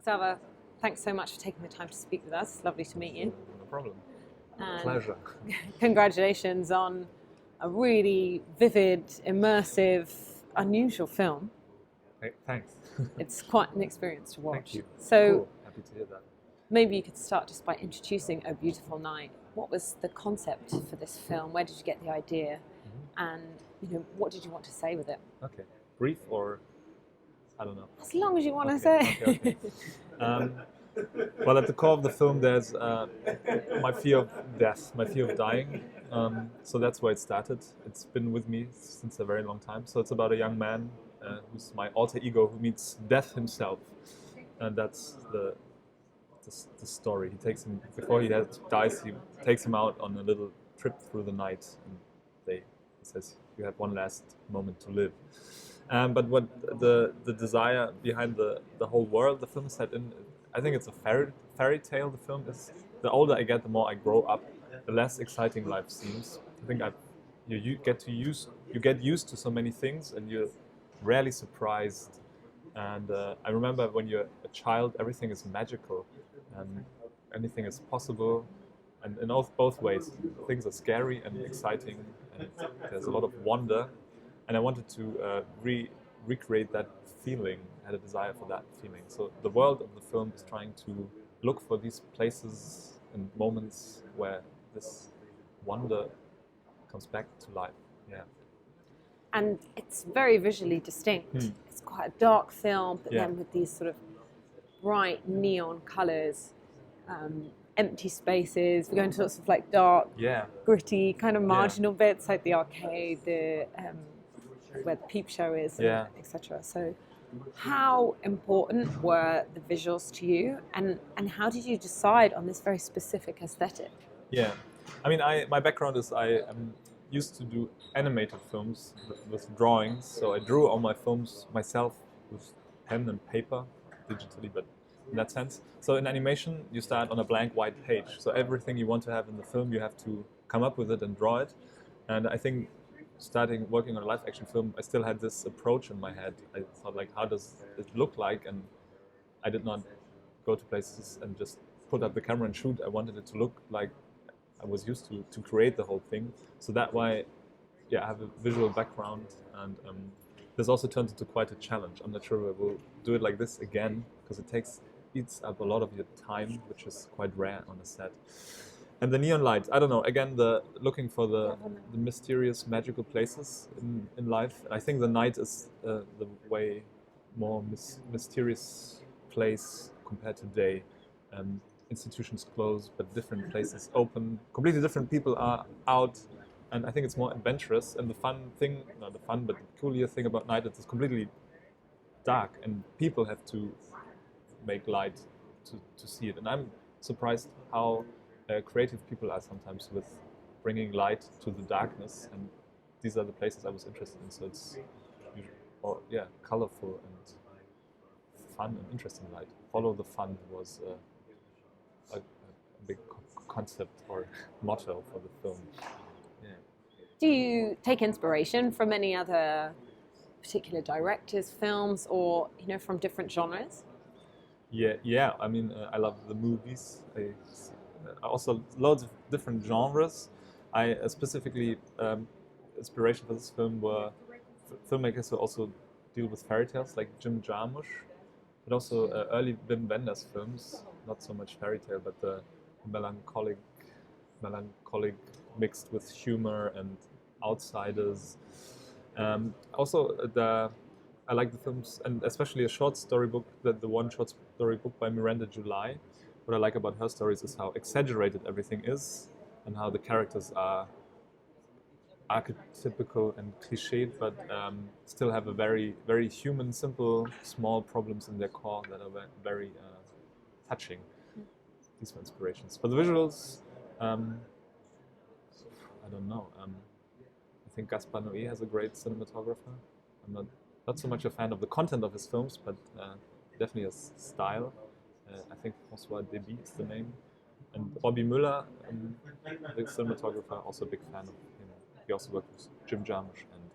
Xaver, thanks so much for taking the time to speak with us. Lovely to meet you. No problem. And Pleasure. congratulations on a really vivid, immersive, unusual film. Hey, thanks. It's quite an experience to watch. Thank you. So Cool. Happy to hear that. maybe you could start just by introducing A Beautiful Night. What was the concept for this film? Where did you get the idea? And what did you want to say with it? Okay. Brief or I don't know. As long as you want to Okay, say. okay. Well, at the core of the film, there's my fear of death, my fear of dying. So that's where it started. It's been with me since a very long time. So it's about a young man who's my alter ego who meets death himself, and that's the story. He takes him before dies. He takes him out on a little trip through the night, and he says, "You have one last moment to live." But what the desire behind the whole world the film is set in, I think it's a fairy tale. The film is. The older I get, the more I grow up, the less exciting life seems. I think you get used to so many things, and you're rarely surprised. And I remember when you're a child, everything is magical, and anything is possible, and in both ways, things are scary and exciting, and there's a lot of wonder. And I wanted to recreate that feeling. I had a desire for that feeling. So the world of the film is trying to look for these places and moments where this wonder comes back to life. Yeah. And it's very visually distinct. It's quite a dark film, but Yeah. then with these sort of bright neon colours, empty spaces. We go into lots of like dark, Yeah. gritty, kind of marginal bits, like the arcade, where the peep show is, Yeah. etc. So, how important were the visuals to you, and how did you decide on this very specific aesthetic? Yeah, I mean, my background is I am used to do animated films with drawings, so I drew all my films myself with pen and paper, digitally, but in that sense. So in animation, you start on a blank white page. So everything you want to have in the film, you have to come up with it and draw it. And I think starting working on a live action film, I still had this approach in my head. I thought like, how does it look like? And I did not go to places and just put up the camera and shoot. I wanted it to look like I was used to create the whole thing. So that why, yeah, I have a visual background, and this also turned into quite a challenge. I'm not sure I will do it like this again because it eats up a lot of your time, which is quite rare on a set. And the neon light, I don't know. Again, looking for the mysterious, magical places in life. I think the night is the way more mysterious place compared to day. Institutions close, but different places open. Completely different people are out, and I think it's more adventurous. And the fun thing, not the fun, but the peculiar thing about night is it's completely dark, and people have to make light to see it. And I'm surprised how creative people are sometimes with bringing light to the darkness. And these are the places I was interested in. So it's colorful and fun and interesting light. Follow the fun was a big concept or motto for the film. Yeah. Do you take inspiration from any other particular directors' films, or from different genres? Yeah. I mean, I love the movies. Also loads of different genres. I specifically inspiration for this film were filmmakers who also deal with fairy tales, like Jim Jarmusch, but also early Wim Wenders films. Not so much fairy tale, but the melancholic mixed with humor and outsiders. I like the films, and especially a short story book. The one short story book by Miranda July. What I like about her stories is how exaggerated everything is, and how the characters are archetypical and cliched, but still have a very, very human, simple, small problems in their core that are very touching. These were inspirations. For the visuals, I don't know. I think Gaspar Noé has a great cinematographer. I'm not so much a fan of the content of his films, but definitely his style. I think François Deby is the name. And Robbie Müller, the cinematographer, also a big fan of him. He also worked with Jim Jarmusch and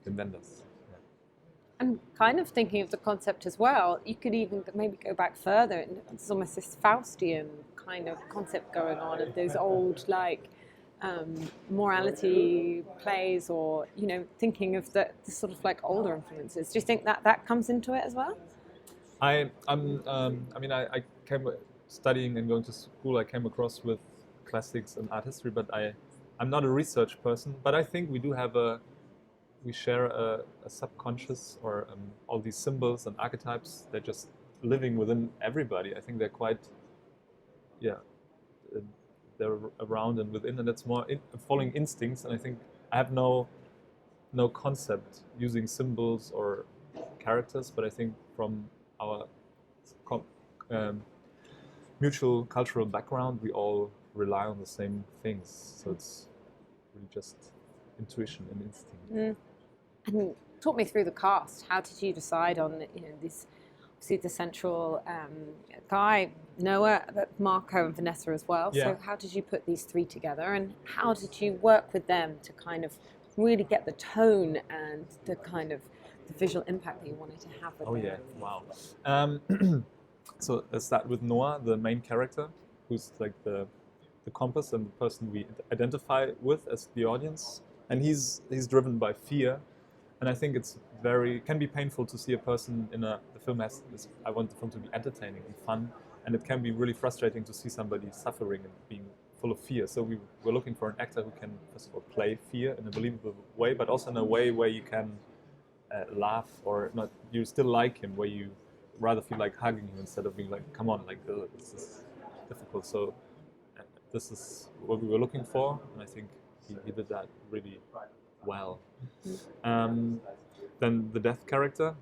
Wim Wenders. Yeah. And kind of thinking of the concept as well, you could even maybe go back further, and there's almost this Faustian kind of concept going on of those old like morality plays, or thinking of the sort of like older influences. Do you think that that comes into it as well? I came studying and going to school. I came across with classics and art history, but I'm not a research person. But I think we share a subconscious, or all these symbols and archetypes. They're just living within everybody. I think they're quite, yeah, uh, they're around and within, and it's more following instincts. And I think I have no concept using symbols or characters, but I think from our um, mutual cultural background, we all rely on the same things. So it's really just intuition and instinct. Mm. And talk me through the cast. How did you decide on this? Obviously, the central guy, Noah, but Marco and Vanessa as well. Yeah. So how did you put these three together, and how did you work with them to kind of really get the tone and the kind of the visual impact that you wanted to have with Oh them? yeah, wow. So let's start with Noah, the main character, who's like the compass and the person we identify with as the audience, and he's driven by fear, and I think it's can be painful to see a person the film has this. I want the film to be entertaining and fun, and it can be really frustrating to see somebody suffering and being full of fear. So we were looking for an actor who can first of all play fear in a believable way, but also in a way where you can laugh, or not, you still like him, where you rather feel like hugging him instead of being like, come on, like this is difficult. So this is what we were looking for, and I think he did that really well. Then the death character,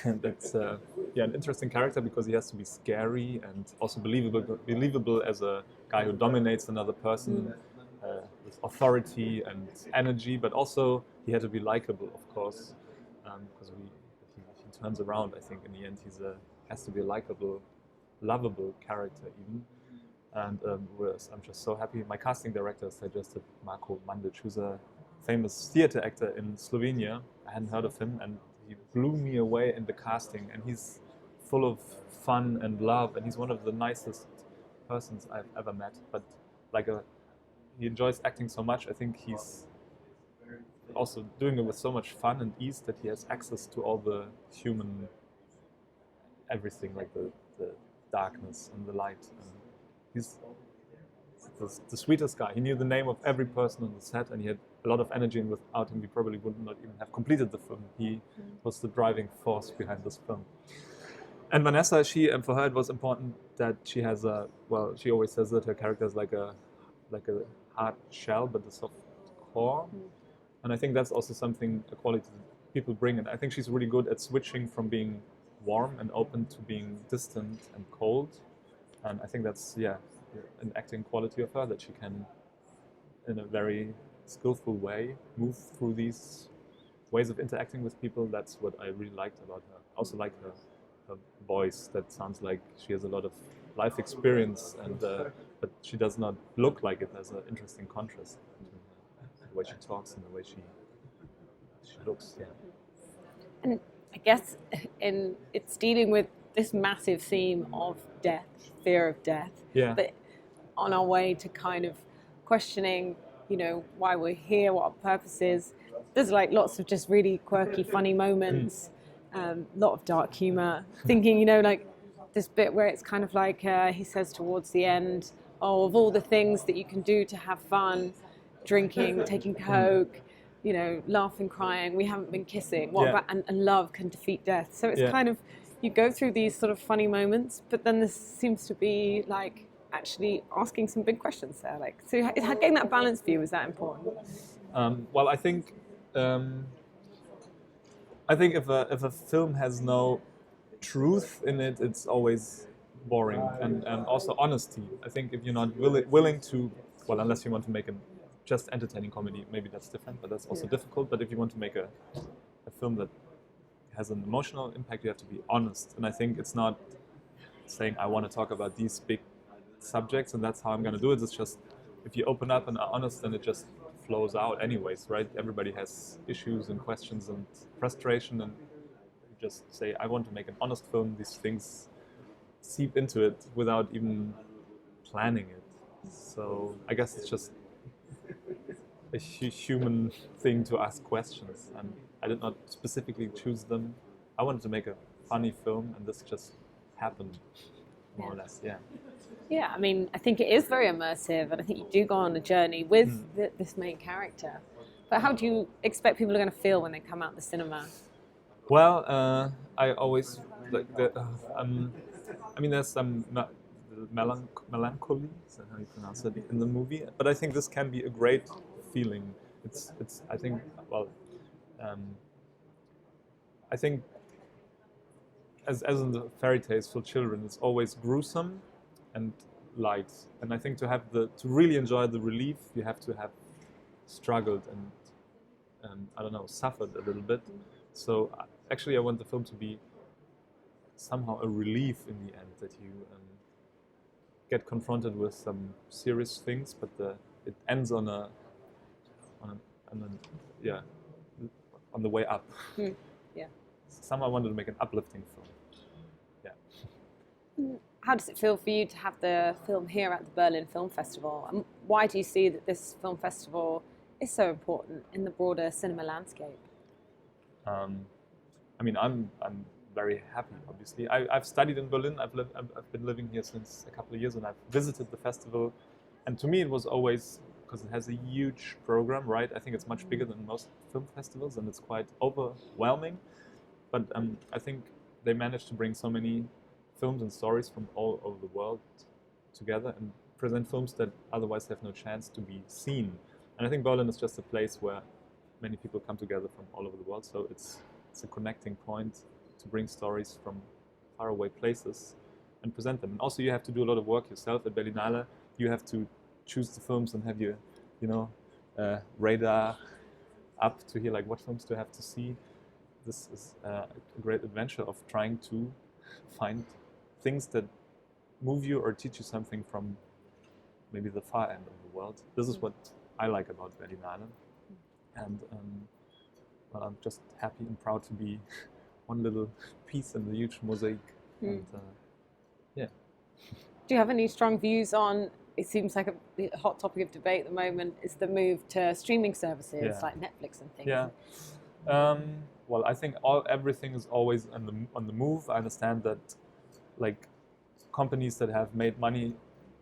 and that's an interesting character because he has to be scary and also believable as a guy who dominates another person with authority and energy, but also he had to be likable, of course, because he turns around. I think in the end has to be a likable, lovable character even. And I'm just so happy. My casting director suggested Marko Mandic, who's a famous theater actor in Slovenia. I hadn't heard of him, and he blew me away in the casting. And he's full of fun and love, and he's one of the nicest persons I've ever met. But he enjoys acting so much. I think he's also doing it with so much fun and ease that he has access to all the human everything, like the darkness and the light. And he's the sweetest guy. He knew the name of every person on the set, and he had a lot of energy, and without him we probably would not even have completed the film. He was the driving force behind this film. And Vanessa, for her it was important that she has she always says that her character is like a hard shell but a soft core. And I think that's also a quality people bring, and I think she's really good at switching from being warm and open to being distant and cold. And I think that's an acting quality of her, that she can, in a very skillful way, move through these ways of interacting with people. That's what I really liked about her. I also like her voice. That sounds like she has a lot of life experience, and but she does not look like it. There's an interesting contrast between the way she talks and the way she looks. Yeah. And I guess it's dealing with this massive theme of death, fear of death. Yeah. But on our way to kind of questioning, why we're here, what our purpose is. There's like lots of just really quirky, funny moments, a lot of dark humor. Thinking, like this bit where it's kind of like he says towards the end, of all the things that you can do to have fun, drinking, taking coke, laughing, crying, we haven't been kissing. What about and love can defeat death? So it's kind of, you go through these sort of funny moments, but then this seems to be like actually asking some big questions there. Like, so getting that balance view, is that important? Well, I think if a film has no truth in it, it's always boring, and also honesty. I think if you're not willing to, unless you want to make a just entertaining comedy, maybe that's different, but that's also difficult. But if you want to make a film that has an emotional impact, you have to be honest. And I think it's not saying I want to talk about these big subjects and that's how I'm going to do it. It's just, if you open up and are honest, then it just flows out anyways, right? Everybody has issues and questions and frustration, and just say, I want to make an honest film. These things seep into it without even planning it. So I guess it's just a human thing to ask questions, and I did not specifically choose them. I wanted to make a funny film, and this just happened, more or less. Yeah. Yeah, I mean, I think it is very immersive, and I think you do go on a journey with this main character. But how do you expect people are going to feel when they come out the cinema? Well, I always like the. I mean, there's some melancholy, is that how you pronounce it, in the movie. But I think this can be a great feeling. It's. I think. Well, um, I think as in the fairy tales for children, it's always gruesome and light. And I think to really enjoy the relief, you have to have struggled and I don't know, suffered a little bit. So actually, I want the film to be somehow a relief in the end, that you get confronted with some serious things, but it ends on yeah, on the way up. Yeah. Somehow I wanted to make an uplifting film. Yeah. How does it feel for you to have the film here at the Berlin Film Festival? And why do you see that this film festival is so important in the broader cinema landscape? I mean, I'm very happy. Obviously, I've studied in Berlin. I've been living here since a couple of years, and I've visited the festival. And to me, it was always, because it has a huge program, right? I think it's much bigger than most film festivals, and it's quite overwhelming. But I think they managed to bring so many films and stories from all over the world together and present films that otherwise have no chance to be seen. And I think Berlin is just a place where many people come together from all over the world, so it's a connecting point to bring stories from faraway places and present them. And also you have to do a lot of work yourself at Berlinale. You have to choose the films and have your, radar up to hear like what films do I have to see. This is a great adventure of trying to find things that move you or teach you something from maybe the far end of the world. This is what I like about Berlinale. And well, I'm just happy and proud to be one little piece in the huge mosaic. And yeah. Do you have any strong views on, it seems like a hot topic of debate at the moment, is the move to streaming services like Netflix and things? Yeah. Well, I think everything is always on the move. I understand that, like, companies that have made money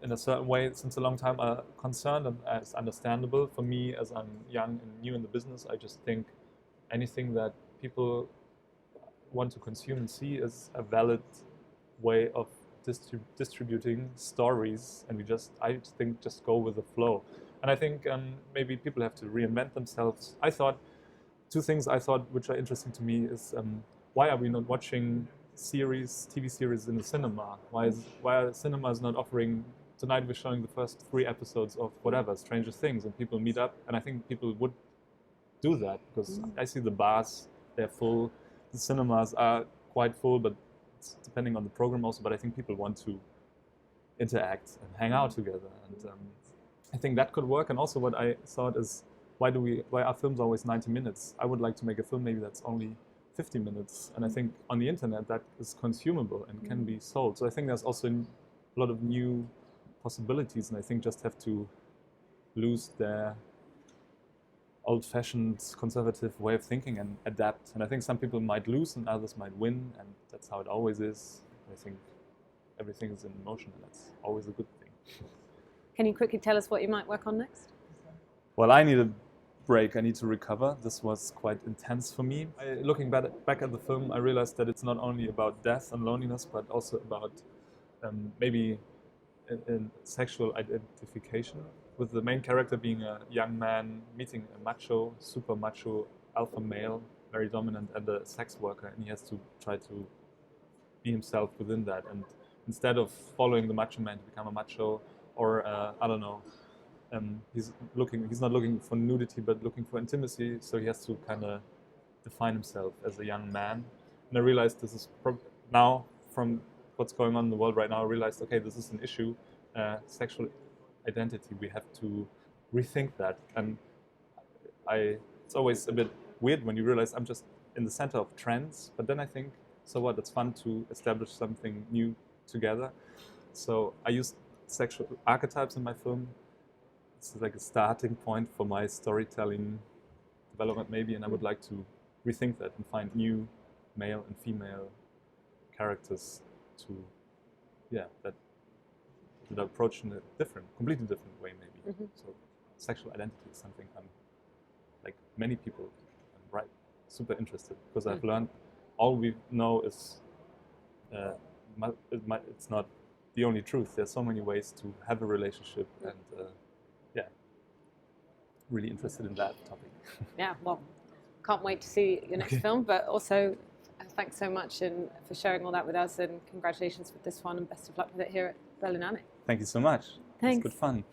in a certain way since a long time are concerned, and it's understandable. For me, as I'm young and new in the business, I just think anything that people want to consume and see is a valid way of distributing stories, and I think just go with the flow. And I think maybe people have to reinvent themselves. Two things I thought which are interesting to me is why are we not watching TV series in the cinema? Why are cinemas not offering, tonight we're showing the first 3 episodes of whatever, Stranger Things, and people meet up, and I think people would do that, because I see the bars, they're full, the cinemas are quite full, but it's depending on the program also, but I think people want to interact and hang out together, and I think that could work. And also what I thought is, why are films always 90 minutes? I would like to make a film maybe that's only 50 minutes. And I think on the internet that is consumable and can be sold. So I think there's also a lot of new possibilities, and I think just have to lose their old-fashioned conservative way of thinking and adapt. And I think some people might lose and others might win, and that's how it always is. I think everything is in motion, and that's always a good thing. Can you quickly tell us what you might work on next? Well, I need a break. I need to recover. This was quite intense for me. Looking back at the film, I realized that it's not only about death and loneliness, but also about maybe in sexual identification, with the main character being a young man meeting a super macho alpha male, very dominant, and a sex worker, and he has to try to be himself within that. And instead of following the macho man to become a macho, or I don't know, he's not looking for nudity, but looking for intimacy. So he has to kind of define himself as a young man. And I realized this is now, from what's going on in the world right now, I realized, okay, this is an issue, sexual identity. We have to rethink that. And it's always a bit weird when you realize I'm just in the center of trends, but then I think, so what, it's fun to establish something new together. So I use sexual archetypes in my film. It's like a starting point for my storytelling development maybe, and I would like to rethink that and find new male and female characters to, that approach in a completely different way maybe. So sexual identity is something I'm, like many people, I'm super interested, because I've learned all we know is, it's not the only truth. There's so many ways to have a relationship, and really interested in that topic. Yeah, well, can't wait to see your next film, but also thanks so much for sharing all that with us, and congratulations with this one, and best of luck with it here at Berlinale. Thank you so much. Thanks. It's good fun.